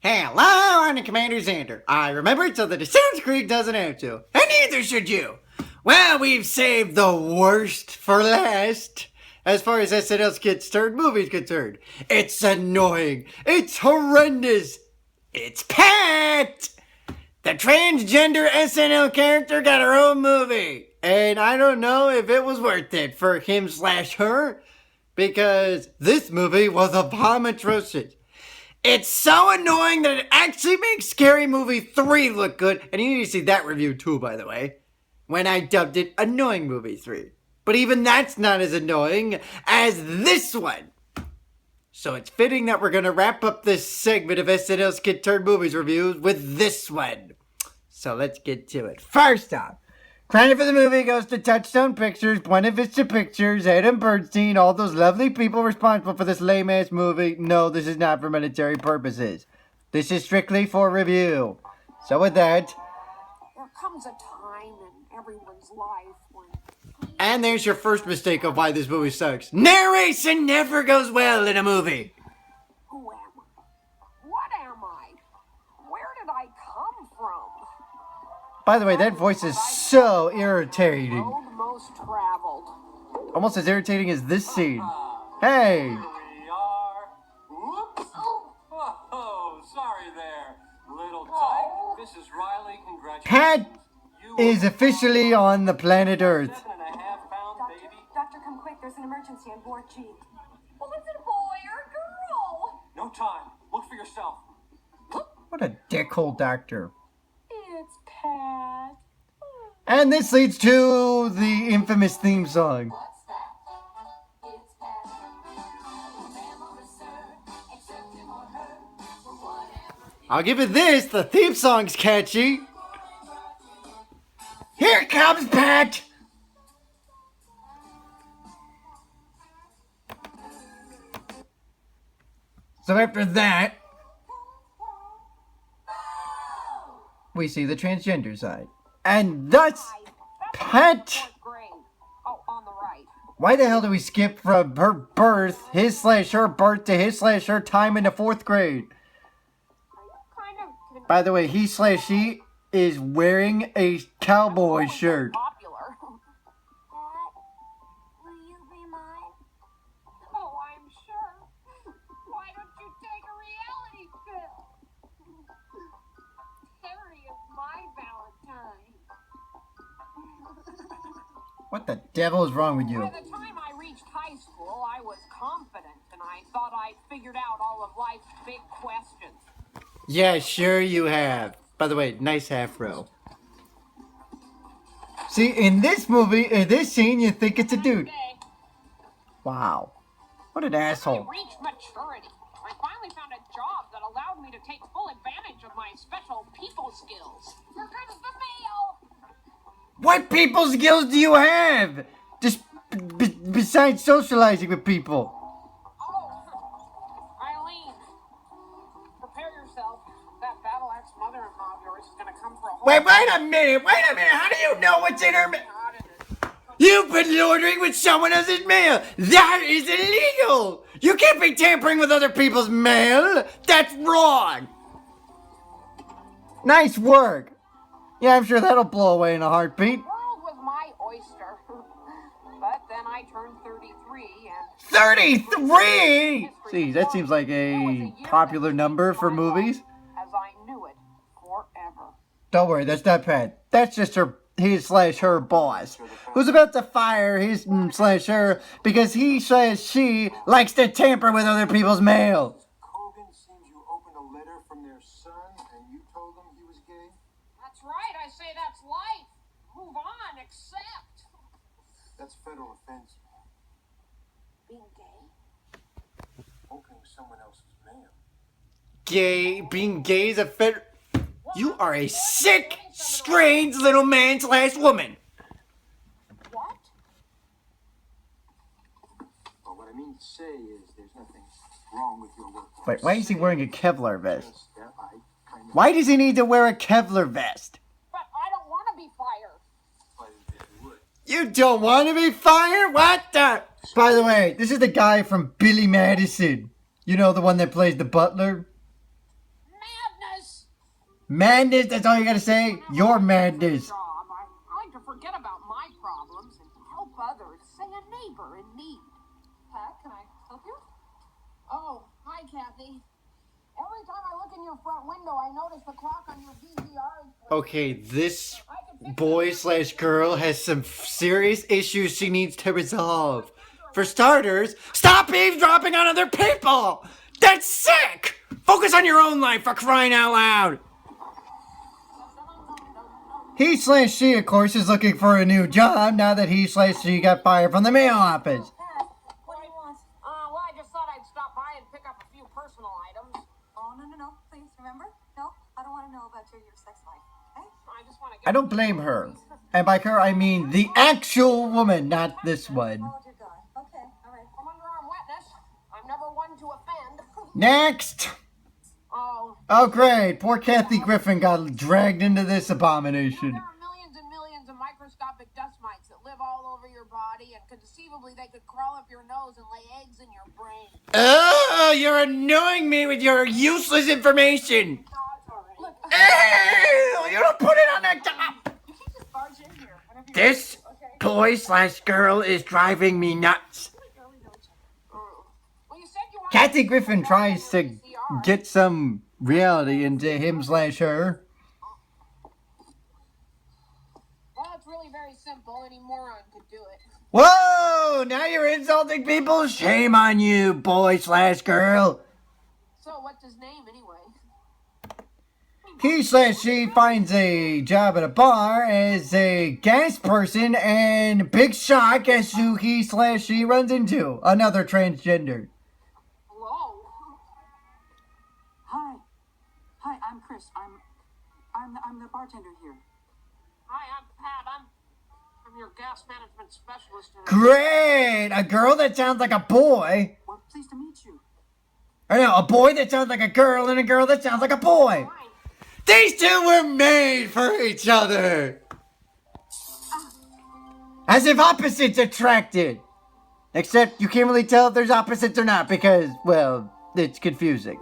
Hello, I'm the CommanderZander. I remembered so that Assassin's Creed doesn't have to. And neither should you. Well, we've saved the worst for last. As far as SNL skits turned movies concerned. It's annoying. It's horrendous. It's Pat! The transgender SNL character got her own movie. And I don't know if it was worth it for him/her. Because this movie was a bomb atrocious. It's so annoying that it actually makes Scary Movie 3 look good. And you need to see that review too, by the way. When I dubbed it Annoying Movie 3. But even that's not as annoying as this one. So it's fitting that we're going to wrap up this segment of SNL Skit Turned Movies reviews with this one. So let's get to it. First off, credit for the movie goes to Touchstone Pictures, Buena Vista Pictures, Adam Bernstein, all those lovely people responsible for this lame-ass movie. No, this is not for monetary purposes. This is strictly for review. So with that... There comes a time in everyone's life when... And there's your first mistake of why this movie sucks. Narration never goes well in a movie. Who am I? What am I? Where did I come from? By the way, that voice is so irritating. Road most traveled. Almost as irritating as this scene. Hey! Here we are. Whoops! Oh, sorry there. Little tyke. This is Riley. Congratulations. Pat is officially on the planet Earth. 7.5-pound baby. Doctor, come quick. There's an emergency on board Jeep. Well, is it a boy or a girl? No time. Look for yourself. What a dickhole doctor. It's Pat. And this leads to the infamous theme song. I'll give it this, the theme song's catchy. Here comes Pat! So after that, we see the transgender side. And thus, Pat... Oh, on the right. Why the hell do we skip from her birth, his/her birth, to his/her time in the 4th grade? By the way, he/she is wearing a cowboy shirt. Popular. Dad, will you be mine? Oh, I'm sure. Why don't you take a reality pill? Terry is my Valentine. What the devil is wrong with you? By the time I reached high school, I was confident, and I thought I'd figured out all of life's big questions. Yeah, sure you have. By the way, nice afro. See, in this movie, in this scene, you think it's a dude. Wow. What an asshole. I reached maturity. I finally found a job that allowed me to take full advantage of my special people skills. Here comes the mail! What people skills do you have? Just besides socializing with people. Oh, Eileen, prepare yourself. That battle axe mother-in-law of yours is gonna come for a whole... Wait a minute. How do you know what's in her mail? You've been loitering with someone else's mail. That is illegal. You can't be tampering with other people's mail. That's wrong. Nice work. Yeah, I'm sure that'll blow away in a heartbeat. The world was my oyster. But then I turned 33 and... 33? See, that seems like a popular number for movies. As I knew it forever. Don't worry, that's not Pat. That's just his/her boss, who's about to fire his/her because he/she likes to tamper with other people's mail. Kogan seems you opened a letter from their son and you told him he was gay? That's right, I say that's life. Move on, accept. That's federal offense. Being gay? Opening someone else's mail. Being gay is a federal... You are a sick, strange little man/woman. What? Well, what I mean to say is there's nothing wrong with your work. Wait, why is he wearing a Kevlar vest? Why does he need to wear a Kevlar vest? But I don't want to be fired. You don't want to be fired? What the... By the way, this is the guy from Billy Madison. You know, the one that plays the butler? Man, Madness, that's all you gotta say? Your madness. I like to forget about my problems and help others. Say a neighbor in need. Pat, can I help you? Oh, hi, Kathy. Every time I look in your front window, I notice the clock on your VCR is... Okay, this boy/girl has some serious issues she needs to resolve. For starters, stop eavesdropping on other people! That's sick! Focus on your own life, for crying out loud! He/she, of course, is looking for a new job now that he/she got fired from the mail office. Pat, what do you want? Well, I just thought I'd stop by and pick up a few personal items. Oh, no, please, remember? No, I don't want to know about your sex life, okay? I just want to get... I don't blame her. And by her, I mean the actual woman, not this one. Oh, dear God. Okay, all right. I'm under arm witness. I'm never one to offend. Next! Oh. Oh, great. Poor Kathy Griffin got dragged into this abomination. There are millions and millions of microscopic dust mites that live all over your body, and conceivably they could crawl up your nose and lay eggs in your brain. Oh, you're annoying me with your useless information. No, it's all right. Look, Ew, you don't put it on that top. You can't just barge in here. Whenever you This boy/girl is driving me nuts. well, you said you wanted Kathy Griffin tries to get some reality into him/her. Well, it's really very simple. Any moron could do it. Whoa, now you're insulting people? Shame on you, boy/girl. So, what's his name anyway? He/she finds a job at a bar as a gas person, and big shock as to he/she runs into another transgender. Whoa. Hi, I'm Chris. I'm the bartender here. Hi, I'm Pat. I'm your gas management specialist. Great! A girl that sounds like a boy. Well, pleased to meet you. Or no, a boy that sounds like a girl and a girl that sounds like a boy. Fine. These two were made for each other. As if opposites attracted. Except you can't really tell if there's opposites or not because, well, it's confusing.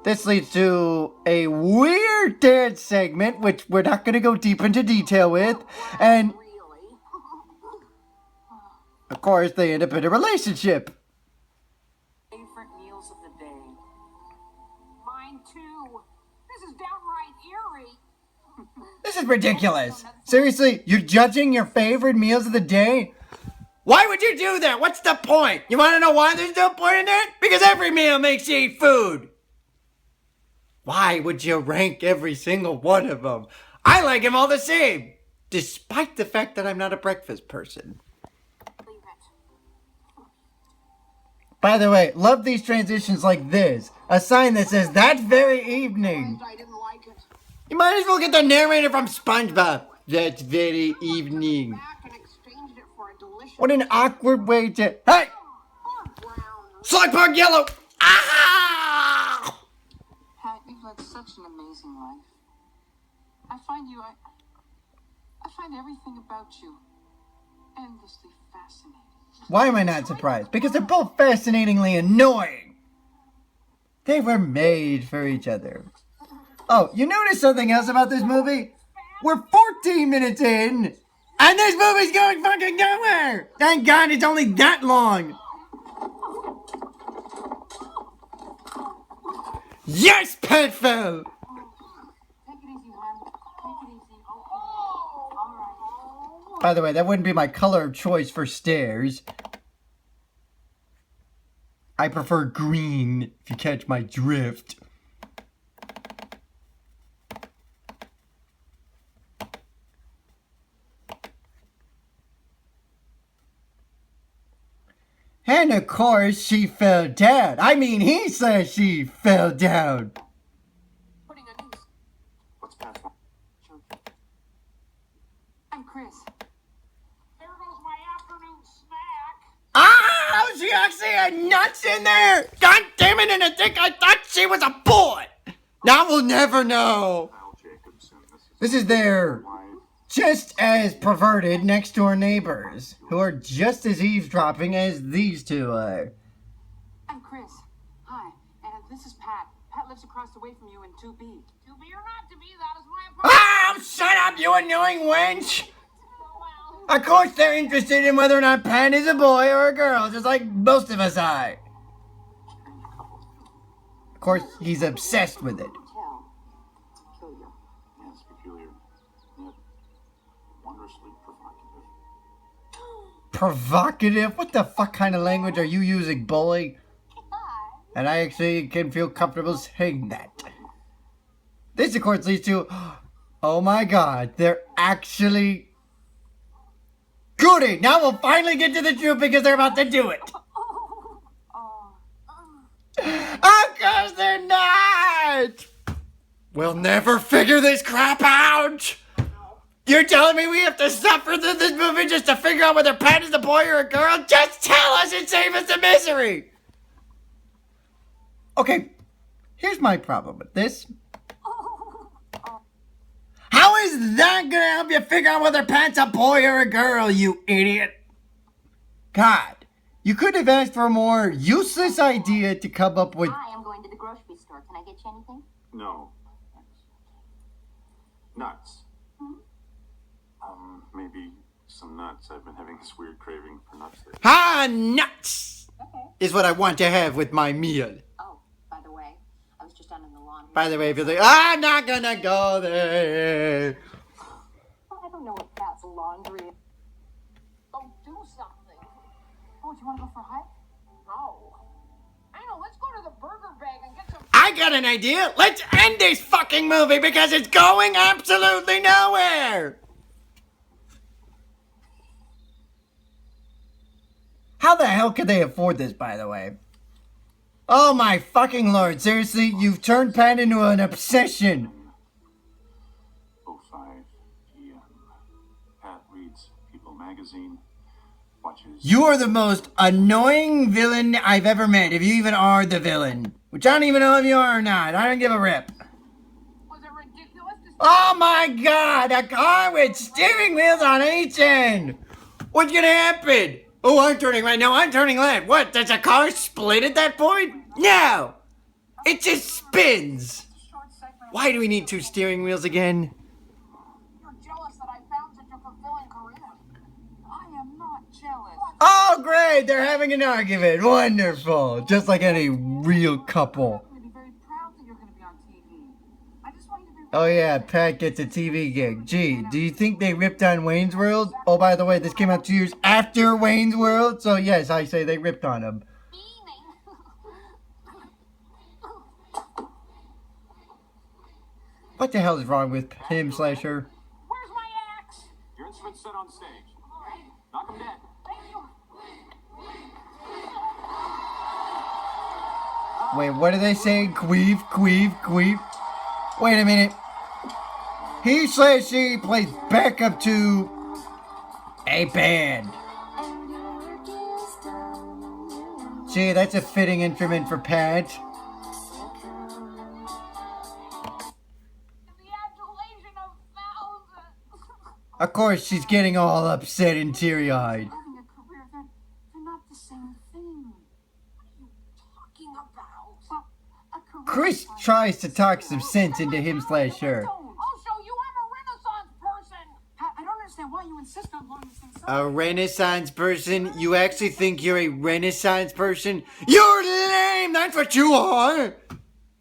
This leads to a weird dance segment, which we're not going to go deep into detail with. And, Really? of course, they end up in a relationship. Favorite meals of the day. Mine too. This is downright eerie. This is ridiculous. Seriously, you're judging your favorite meals of the day? Why would you do that? What's the point? You want to know why there's no point in that? Because every meal makes you eat food. Why would you rank every single one of them? I like them all the same, despite the fact that I'm not a breakfast person. Leave it. By the way, love these transitions like this. A sign that says that very evening. I didn't like it. You might as well get the narrator from SpongeBob. That very evening. Back and exchanged it for a delicious What an awkward way to... Hey! brown. Slugpug yellow! Ah! Pat, you've led such an amazing life. I find everything about you endlessly fascinating. Why am I not surprised? Because they're both fascinatingly annoying. They were made for each other. Oh, you notice something else about this movie? We're 14 minutes in, and this movie's going fucking nowhere! Thank God it's only that long! Yes, Petfell! Take it easy, hon. Take it easy. Okay. All right. By the way, that wouldn't be my color of choice for stairs. I prefer green, if you catch my drift. And of course, she fell down. I mean, he says she fell down. Putting a noose. What's past? I'm Chris. There goes my afternoon snack. Ah, she actually had nuts in there. God damn it, and I thought she was a boy. Now we'll never know. This is their just as perverted next door neighbors who are just as eavesdropping as these two are. I'm Chris. Hi, and this is Pat. Pat lives across the way from you in 2B. 2B or not to be, that is my apartment. Oh, shut up, you annoying wench! Well, Of course they're interested in whether or not Pat is a boy or a girl, just like most of us are. Of course, he's obsessed with it. Tell. Peculiar. Yes, peculiar. Yet wondrously provocative. Provocative? What the fuck kind of language are you using, bully? And I actually can feel comfortable saying that. This, of course, leads to, oh my god, they're actually... Goody! Now we'll finally get to the truth because they're about to do it. Of course they're not! We'll never figure this crap out! You're telling me we have to suffer through this movie just to figure out whether Pat is a boy or a girl? Just tell us and save us the misery! Okay, here's my problem with this. How is that gonna help you figure out whether Pat's a boy or a girl, you idiot? God, you could have asked for a more useless idea to come up with. I am going to the grocery store. Can I get you anything? No. Thanks. Nuts. Maybe some nuts. I've been having this weird craving for nuts lately. Nuts! Okay. Is what I want to have with my meal. Oh, by the way, I was just down in the laundry. By the way, if you're like, I'm not gonna go there. I don't know if that's laundry. Oh, do something. Oh, do you want to go for a hike? No. I know, let's go to the burger bag and get some... I got an idea. Let's end this fucking movie because it's going absolutely nowhere. How the hell could they afford this, by the way? Oh my fucking lord, seriously? You've turned Pat into an obsession. 05 p.m. Pat reads People magazine, watches... You are the most annoying villain I've ever met, if you even are the villain. Which I don't even know if you are or not. I don't give a rip. Was it ridiculous to... Oh my god, a car with steering wheels on each end. What's gonna happen? Oh, I'm turning right now. I'm turning left. What? Does a car split at that point? No. It just spins. Why do we need two steering wheels again? You're jealous that I found such a fulfilling career. I am not jealous. Oh, great. They're having an argument. Wonderful. Just like any real couple. I'm going to be very proud that you're going to be on TV. I just want you to be... Oh, yeah. Pat gets a TV gig. Gee, do you think they ripped on Wayne's World? Oh, by the way, this came out 2 years after Wayne's World. So, yes, I say they ripped on him. What the hell is wrong with him / her? Where's my axe? Your instrument's set on stage. Knock 'em dead. Thank you. Wait, what do they say? Queef, queef, queef. Wait a minute. He / she plays backup to a band. Gee, that's a fitting instrument for Pat. The adulation of thousands. Of course, she's getting all upset and teary-eyed. Having a career, they're not the same thing. Talking about. Well, a career Chris is like- tries to talk some sense into him / her. I'll show you I'm a Renaissance person. I don't understand why you insist on blowing this thing so. A Renaissance person? You actually think you're a Renaissance person? You're lame! That's what you are!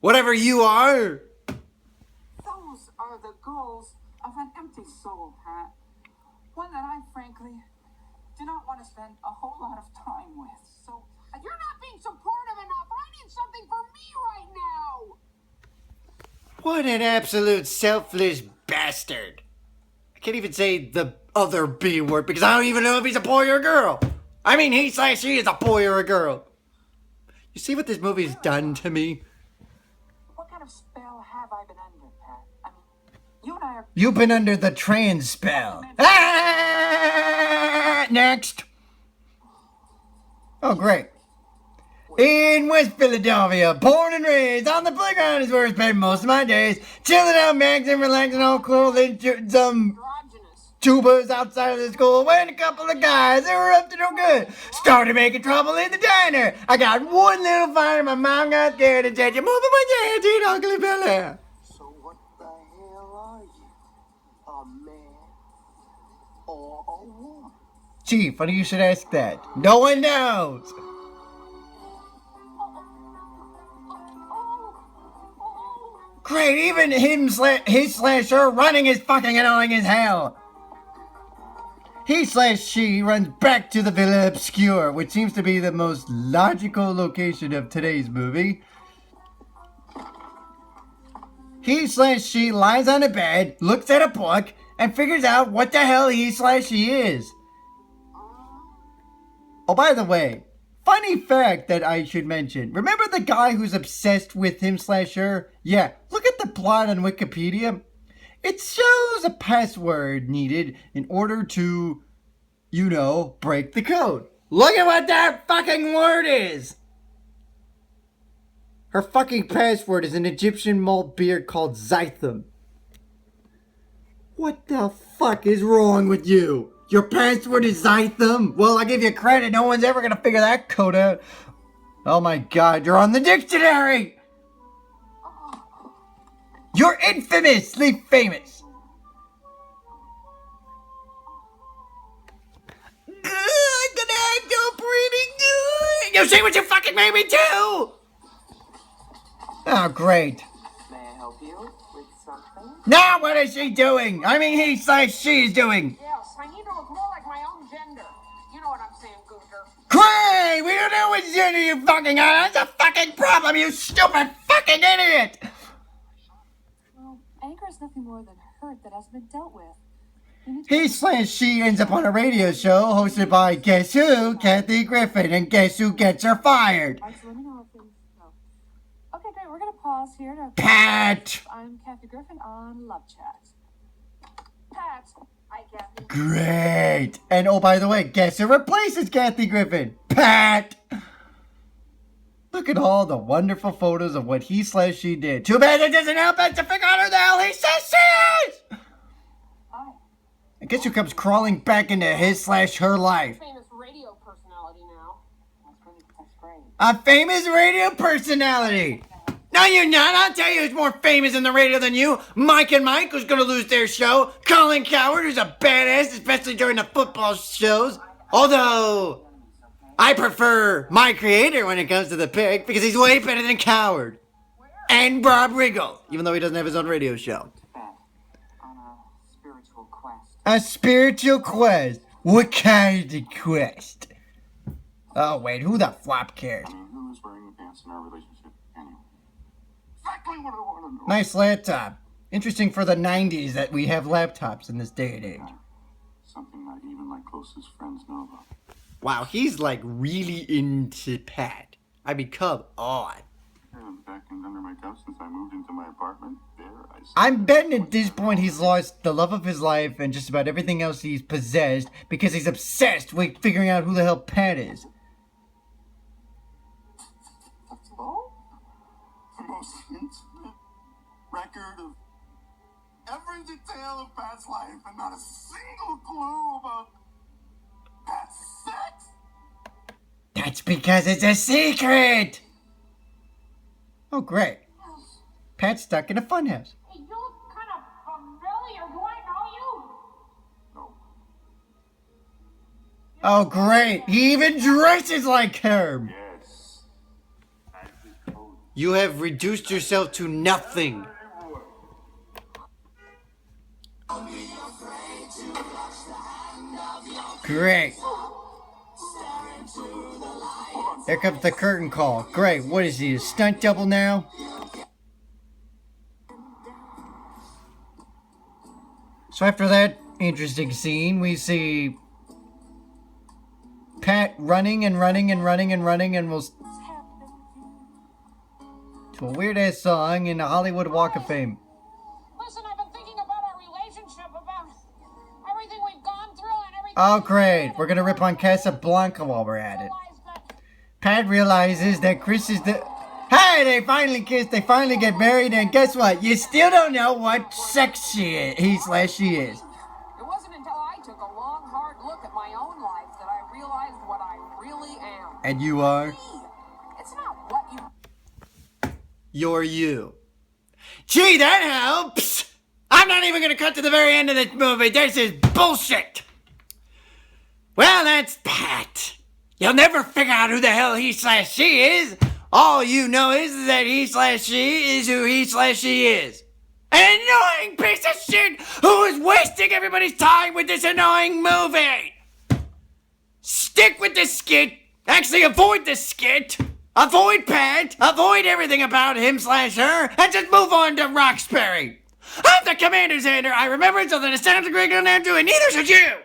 Whatever you are! Those are the goals of an empty soul, Pat. One that I, frankly, do not want to spend a whole lot of time with. So, You're not being supportive enough. I need something for me right now. What an absolute selfless bastard. I can't even say the other B word because I don't even know if he's a boy or a girl. I mean, he / she is a boy or a girl. You see what this movie's done to me? what kind of spell have I been under, Pat? I mean, you and I are... You've been under the trans spell. Ah! Next. Oh, great. In West Philadelphia, born and raised on the playground is where I spend most of my days. Chilling out, maxing, relaxing, all cool, then some... Androgynous. tubas outside of the school when a couple of guys that were up to no good started making trouble in the diner. I got one little fire, my mom got scared and said, "You're moving with your hands, eat ugly Billy." So what the hell are you? A man or a woman? Chief, funny you should ask that. No one knows. Great, even his slash her running is fucking annoying as hell. He slash she runs back to the Villa Obscure, which seems to be the most logical location of today's movie. He slash she lies on a bed, looks at a book, and figures out what the hell he slash she is. Oh, by the way, funny fact that I should mention. Remember the guy who's obsessed with him slash her? Yeah, look at the plot on Wikipedia. It shows a password needed in order to, you know, break the code. Look at what that fucking word is! Her fucking password is an Egyptian malt beer called Zytham. What the fuck is wrong with you? Your password is Zytham? Well, I give you credit. No one's ever gonna figure that code out. Oh my god, you're on the dictionary! You're infamously famous! I'm gonna act so pretty good! You see what you fucking made me do? Oh, great. May I help you with something? Now what is she doing? I mean, he slash she's doing. Yes, I need to look more like my own gender. You know what I'm saying, Gooter. Great! We don't know what gender you fucking are. That's a fucking problem, you stupid fucking idiot! Well, anger is nothing more than hurt that hasn't been dealt with. He slash she ends up on a radio show hosted by guess who? Kathy Griffin. And guess who gets her fired? Alright, so let me know if things go. Okay, great. We're gonna pause here to. Pat! I'm Kathy Griffin on Love Chat. Pat, I get Great! And oh, by the way, guess who replaces Kathy Griffin? Pat! Look at all the wonderful photos of what he slash she did. Too bad it doesn't help us to figure out who the hell he says she is! Hi. And guess who comes crawling back into his slash her life? famous radio personality now. That's great. A famous radio personality! No, you're not. I'll tell you who's more famous in the radio than you. Mike and Mike, who's gonna lose their show. Colin Coward, who's a badass, especially during the football shows. Although, I prefer my creator when it comes to the pick, because he's way better than Coward. And Bob Riggle, even though he doesn't have his own radio show. On a spiritual quest. A spiritual quest? What kind of quest? Oh, wait, who the flop cares? I mean, who is wearing the pants in our relationship anyway? Exactly what I want to know. Nice laptop. Interesting for the 90s that we have laptops in this day and age. Something not even my closest friends know about. Wow, he's like really into Pat. I mean, come on. Back and under my couch since I moved into my apartment. There, I'm betting at this point he's lost the love of his life and just about everything else he's possessed because he's obsessed with figuring out who the hell Pat is. Hello? The most intimate record of every detail of Pat's life and not a single clue about Pat's sex? That's because it's a secret! Oh, great. Pat's stuck in a funhouse. Hey, you look kind of familiar. Do I know you? No. Oh, great. He even dresses like her. Yes. I just told You have reduced yourself to nothing. Great. There comes the curtain call. Great. What is he, a stunt double now? So after that interesting scene, we see Pat running and running and running and running and will to a weird ass song in the Hollywood Walk of Fame. Listen, I've been thinking about our relationship, about everything we've gone through and everything. Oh great, we're gonna rip on Casablanca while we're at it. Pat realizes that Chris is the... Hey, they finally kiss, they finally get married, and guess what? You still don't know what sex she is, he/she is. It wasn't until And you are? Me. It's not what you. You're you. Gee, that helps! I'm not even gonna cut to the very end of this movie. This is bullshit! Well, that's Pat. You'll never figure out who the hell he/she is. All you know is that he/she is who he/she is. An annoying piece of shit who is wasting everybody's time with this annoying movie. Stick with the skit. Actually, avoid the skit. Avoid Pat. Avoid everything about him/her. And just move on to Roxbury. I'm the CommanderZander. I remember until the sounds are great on there too, and neither should you.